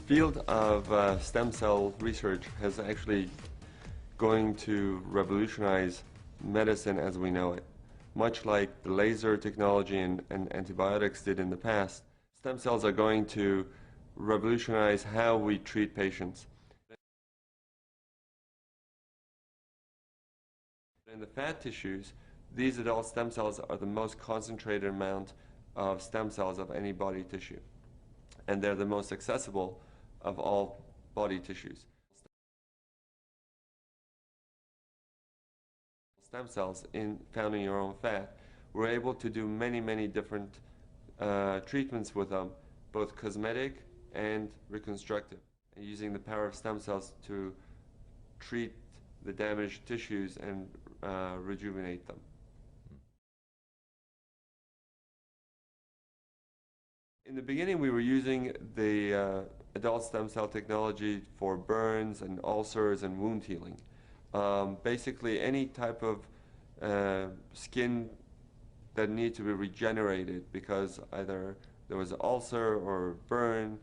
field of stem cell research has actually going to revolutionize medicine as we know it. Much like the laser technology and antibiotics did in the past, stem cells are going to revolutionize how we treat patients. In the fat tissues, these adult stem cells are the most concentrated amount of stem cells of any body tissue, and they're the most accessible of all body tissues. Stem cells found in your own fat, we're able to do many different treatments with them, both cosmetic and reconstructive, and using the power of stem cells to treat the damaged tissues and rejuvenate them. In the beginning, we were using the adult stem cell technology for burns and ulcers and wound healing. Basically, any type of skin that needs to be regenerated because either there was an ulcer or burn.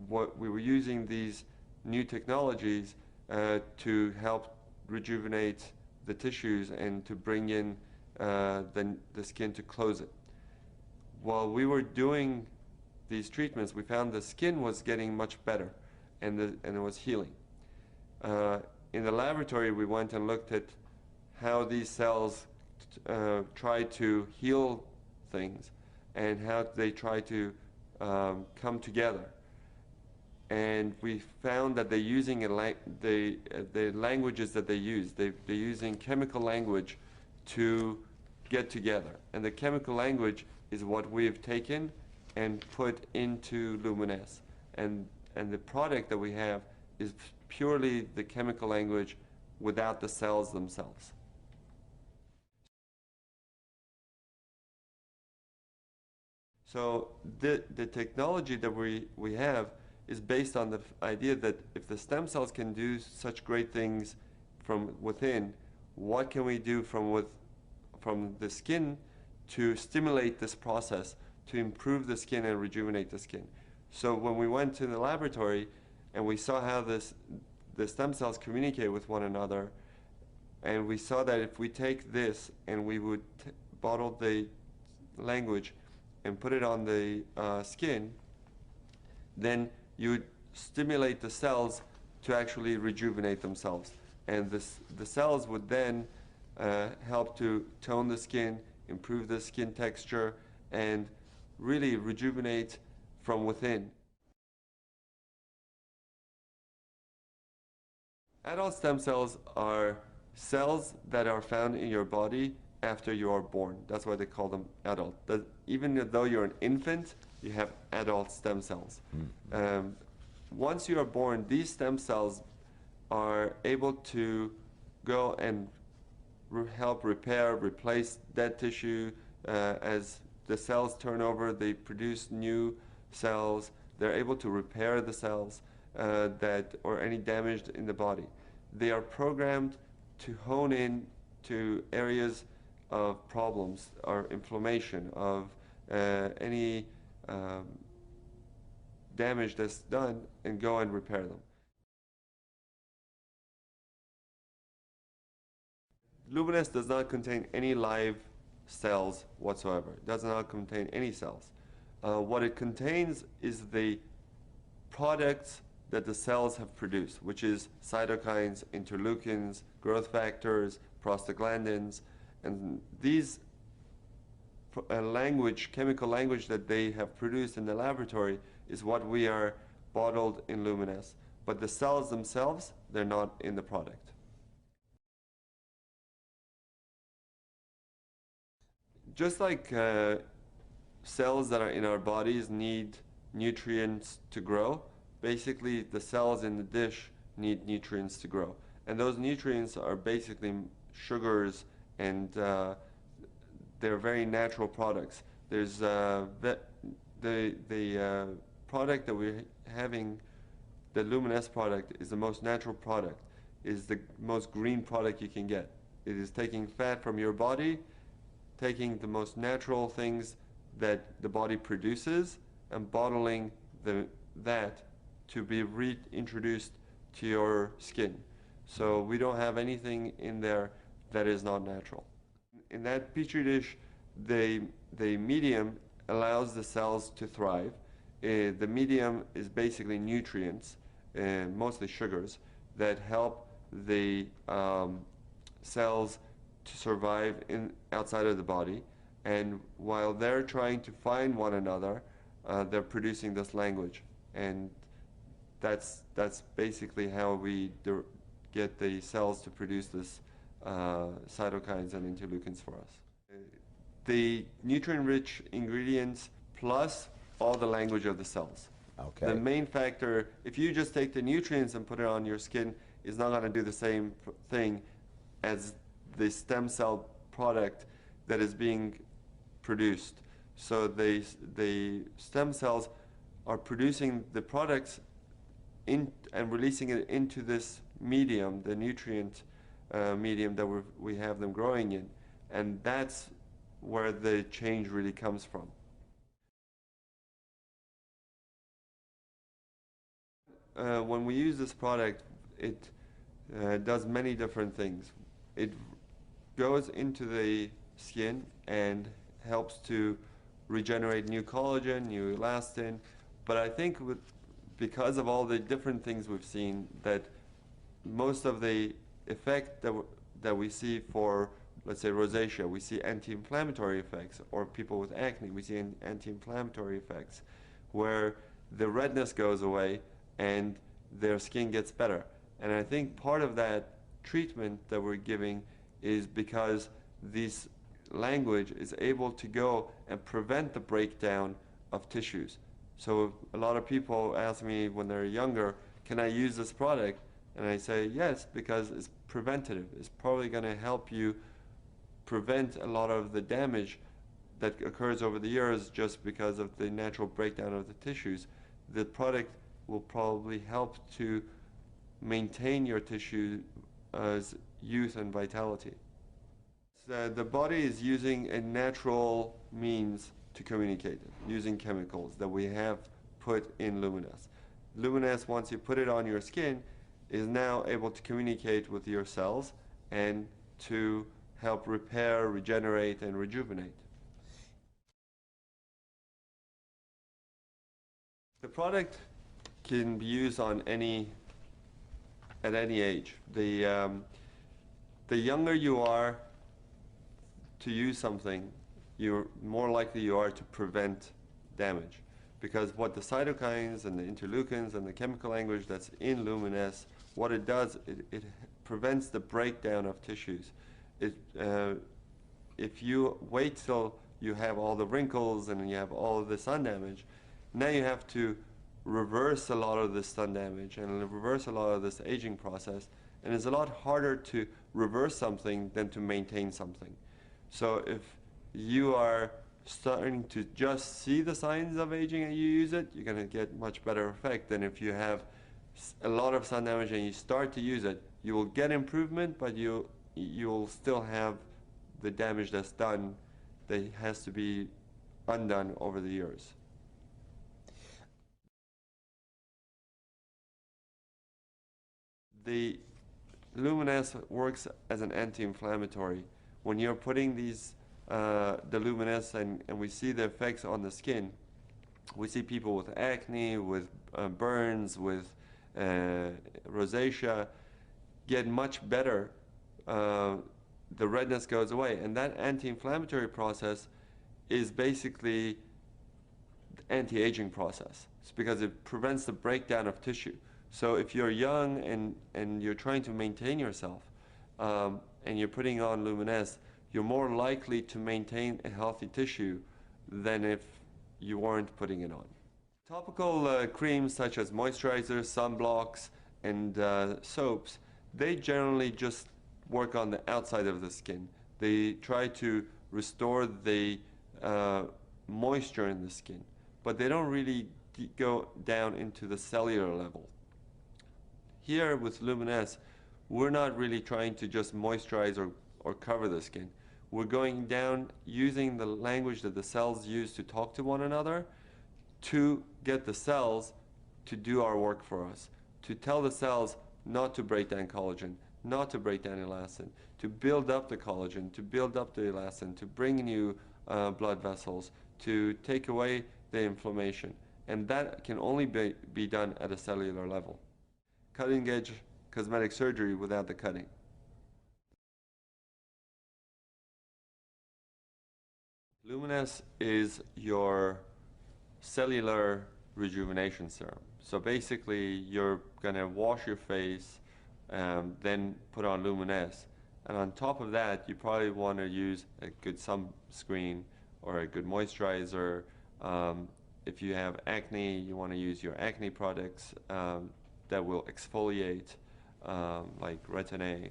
What we were using these new technologies to help rejuvenate the tissues and to bring in the skin to close it. While we were doing these treatments, we found the skin was getting much better and it was healing. In the laboratory, we went and looked at how these cells try to heal things and how they try to come together. And we found that they're using the languages that they use. They're using chemical language to get together. And the chemical language is what we've taken and put into LUMINESCE. And the product that we have is purely the chemical language without the cells themselves. So the technology that we have is based on the idea that if the stem cells can do such great things from within, what can we do from the skin to stimulate this process, to improve the skin and rejuvenate the skin? So when we went to the laboratory and we saw how the stem cells communicate with one another, and we saw that if we take this and we would bottle the language and put it on the skin, then you would stimulate the cells to actually rejuvenate themselves. And the cells would then help to tone the skin, improve the skin texture, and really rejuvenate from within. Adult stem cells are cells that are found in your body after you are born. That's why they call them adult. Even though you're an infant, you have adult stem cells. Once you are born, these stem cells are able to go and help repair, replace dead tissue. As the cells turn over, they produce new cells. They're able to repair the cells or any damage in the body. They are programmed to hone in to areas of problems or inflammation, of any damage that's done, and go and repair them. LUMINESCE does not contain any live cells whatsoever. It does not contain any cells. What it contains is the products that the cells have produced, which is cytokines, interleukins, growth factors, prostaglandins, and these chemical language that they have produced in the laboratory is what we are bottled in LUMINESCE. But the cells themselves, they're not in the product. Just like cells that are in our bodies need nutrients to grow, basically the cells in the dish need nutrients to grow. And those nutrients are basically sugars, and they're very natural products. There's the product that we're having, the LUMINESCE product, is the most natural product, is the most green product you can get. It is taking fat from your body, taking the most natural things that the body produces, and bottling that to be reintroduced to your skin. So we don't have anything in there that is not natural. In that petri dish, the medium allows the cells to thrive. The medium is basically nutrients, mostly sugars, that help the cells to survive outside of the body. And while they're trying to find one another, they're producing this language. And that's basically how we get the cells to produce this cytokines and interleukins for us. The nutrient-rich ingredients plus all the language of the cells. Okay. The main factor, if you just take the nutrients and put it on your skin, is not going to do the same thing as the stem cell product that is being produced. So the stem cells are producing the products and releasing it into this medium, the nutrient medium that we have them growing in. And that's where the change really comes from. When we use this product, it does many different things. It goes into the skin and helps to regenerate new collagen, new elastin. But I think because of all the different things we've seen, that most of the effect that we see for, let's say, rosacea, we see anti-inflammatory effects, or people with acne, we see anti-inflammatory effects, where the redness goes away and their skin gets better. And I think part of that treatment that we're giving is because this language is able to go and prevent the breakdown of tissues. So a lot of people ask me when they're younger, can I use this product? And I say yes, because it's preventative. It's probably going to help you prevent a lot of the damage that occurs over the years just because of the natural breakdown of the tissues. The product will probably help to maintain your tissue's youth and vitality. So the body is using a natural means to communicate, using chemicals that we have put in LUMINESCE. LUMINESCE, once you put it on your skin, is now able to communicate with your cells and to help repair, regenerate, and rejuvenate. The product can be used on at any age. The younger you are to use something, you're more likely you are to prevent damage. Because what the cytokines and the interleukins and the chemical language that's in LUMINESCE, what it does, it prevents the breakdown of tissues. If you wait till you have all the wrinkles and you have all of the sun damage, now you have to reverse a lot of this sun damage and reverse a lot of this aging process. And it's a lot harder to reverse something than to maintain something. So if you are starting to just see the signs of aging and you use it, you're going to get much better effect than if you have a lot of sun damage and you start to use it. You will get improvement, but you'll still have the damage that's done that has to be undone over the years. The LUMINESCE works as an anti-inflammatory. When you're putting these the LUMINESCE and we see the effects on the skin, we see people with acne, with burns, with rosacea get much better. The redness goes away, and that anti-inflammatory process is basically the anti-aging process. It's because it prevents the breakdown of tissue. So if you're young and you're trying to maintain yourself and you're putting on LUMINESCE, you're more likely to maintain a healthy tissue than if you weren't putting it on. Topical creams such as moisturizers, sunblocks, and soaps, they generally just work on the outside of the skin. They try to restore the moisture in the skin, but they don't really go down into the cellular level. Here with LUMINESCE, we're not really trying to just moisturize or cover the skin. We're going down using the language that the cells use to talk to one another to get the cells to do our work for us, to tell the cells not to break down collagen, not to break down elastin, to build up the collagen, to build up the elastin, to bring new blood vessels, to take away the inflammation. And that can only be done at a cellular level. Cutting edge cosmetic surgery without the cutting. LUMINESCE is your cellular rejuvenation serum. So basically, you're gonna wash your face, then put on LUMINESCE. And on top of that, you probably wanna use a good sunscreen or a good moisturizer. If you have acne, you wanna use your acne products that will exfoliate, like Retin-A.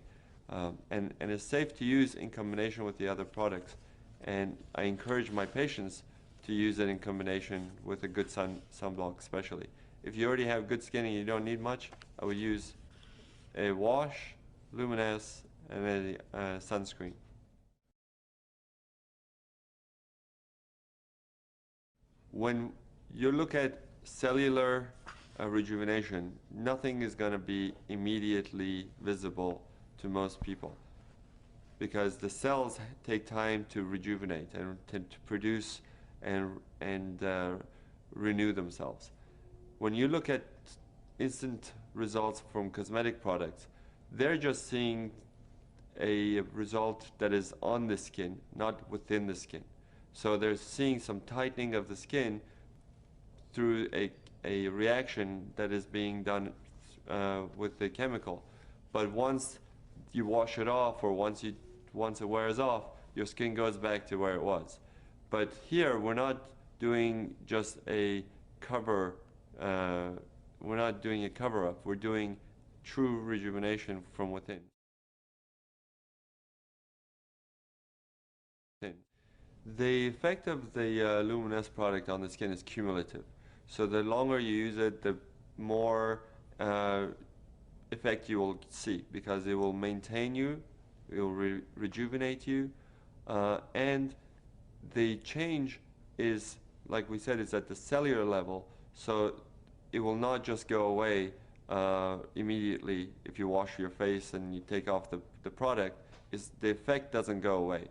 And it's safe to use in combination with the other products. And I encourage my patients to use it in combination with a good sunblock especially. If you already have good skin and you don't need much, I would use a wash, LUMINESCE, and a sunscreen. When you look at cellular rejuvenation, nothing is going to be immediately visible to most people, because the cells take time to rejuvenate and to produce and renew themselves. When you look at instant results from cosmetic products, they're just seeing a result that is on the skin, not within the skin. So they're seeing some tightening of the skin through a reaction that is being done with the chemical. But once you wash it off, or once it wears off, your skin goes back to where it was. But here, we're not doing just a cover, we're not doing a cover-up, we're doing true rejuvenation from within. The effect of the LUMINESCE product on the skin is cumulative. So the longer you use it, the more effect you will see, because it will maintain you, it will rejuvenate you, and the change is, like we said, is at the cellular level, so it will not just go away immediately if you wash your face and you take off the product. The effect doesn't go away.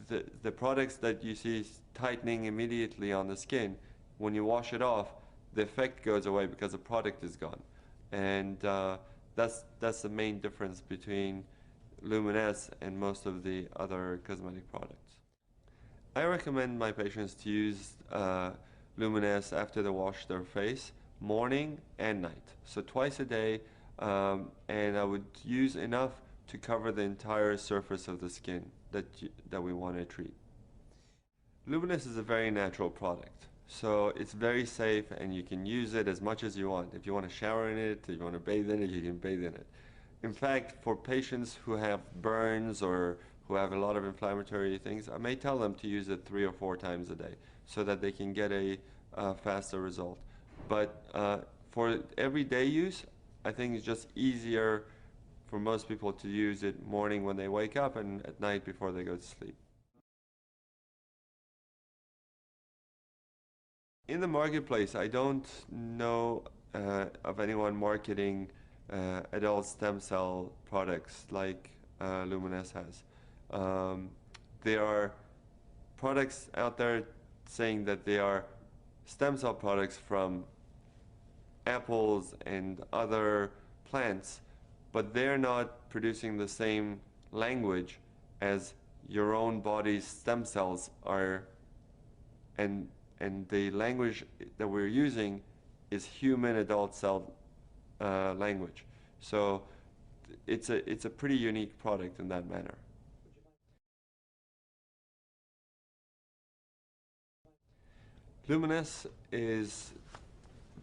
The products that you see tightening immediately on the skin, when you wash it off, the effect goes away because the product is gone. And that's the main difference between LUMINESCE and most of the other cosmetic products. I recommend my patients to use LUMINESCE after they wash their face, morning and night. So twice a day, and I would use enough to cover the entire surface of the skin that we want to treat. LUMINESCE is a very natural product. So it's very safe, and you can use it as much as you want. If you want to shower in it, if you want to bathe in it, you can bathe in it. In fact, for patients who have burns or who have a lot of inflammatory things, I may tell them to use it 3 or 4 times a day so that they can get a faster result. But for everyday use, I think it's just easier for most people to use it morning when they wake up and at night before they go to sleep. In the marketplace, I don't know of anyone marketing adult stem cell products like LUMINESCE has. There are products out there saying that they are stem cell products from apples and other plants, but they're not producing the same language as your own body's stem cells are, and the language that we're using is human adult cell language. So it's a pretty unique product in that manner. LUMINESCE is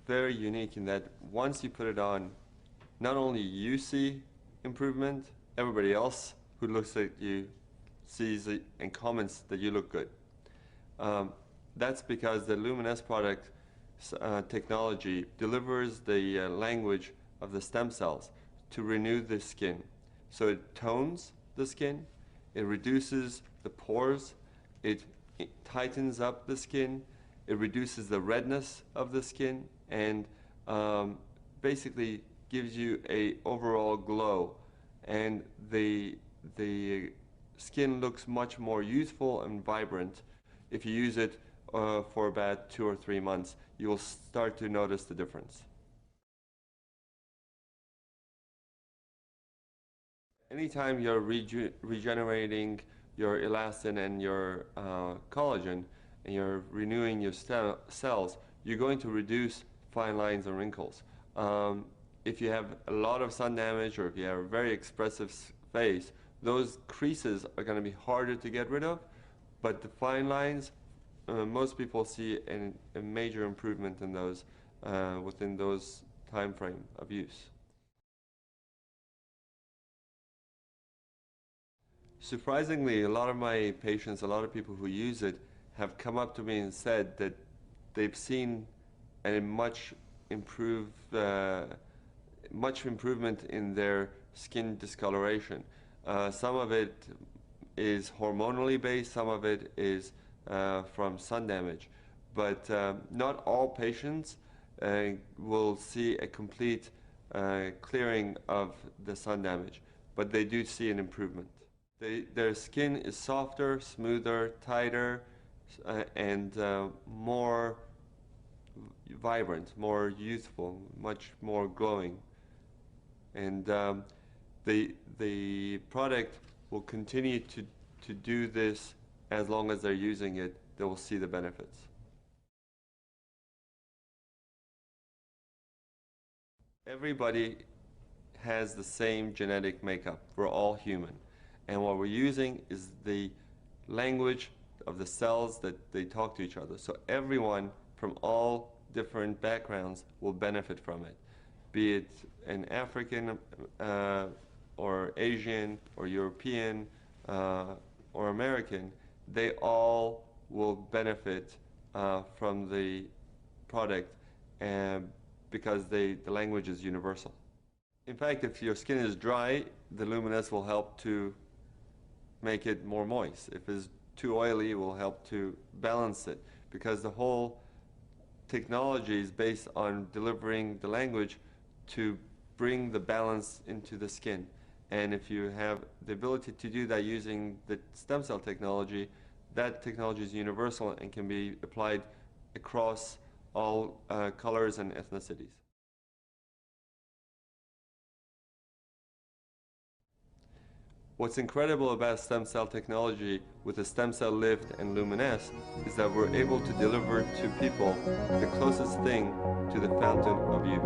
very unique in that once you put it on, not only you see improvement, everybody else who looks at you sees it and comments that you look good. That's because the LUMINESCE product technology delivers the language of the stem cells to renew the skin. So it tones the skin, it reduces the pores, it tightens up the skin, It reduces the redness of the skin and basically gives you a overall glow, and the skin looks much more youthful and vibrant. If you use it for about 2 or 3 months, you will start to notice the difference. Anytime you're regenerating your elastin and your collagen, and you're renewing your cells, you're going to reduce fine lines and wrinkles. If you have a lot of sun damage, or if you have a very expressive face, those creases are going to be harder to get rid of, but the fine lines, most people see a major improvement in those within those time frame of use. Surprisingly, a lot of my patients, a lot of people who use it, have come up to me and said that they've seen a much improvement in their skin discoloration. Some of it is hormonally based, some of it is from sun damage, but not all patients will see a complete clearing of the sun damage, but they do see an improvement. Their skin is softer, smoother, tighter, and more vibrant, more youthful, much more glowing. And the product will continue to do this as long as they're using it. They will see the benefits. Everybody has the same genetic makeup. We're all human. And what we're using is the language of the cells that they talk to each other. So everyone from all different backgrounds will benefit from it, be it an African or Asian or European or American. They all will benefit from the product because the language is universal. In fact, if your skin is dry, the LUMINESCE will help to make it more moist. If it's too oily, it will help to balance it, because the whole technology is based on delivering the language to bring the balance into the skin. And if you have the ability to do that using the stem cell technology, that technology is universal and can be applied across all colors and ethnicities. What's incredible about stem cell technology with the stem cell lift and LUMINESCE is that we're able to deliver to people the closest thing to the fountain of youth.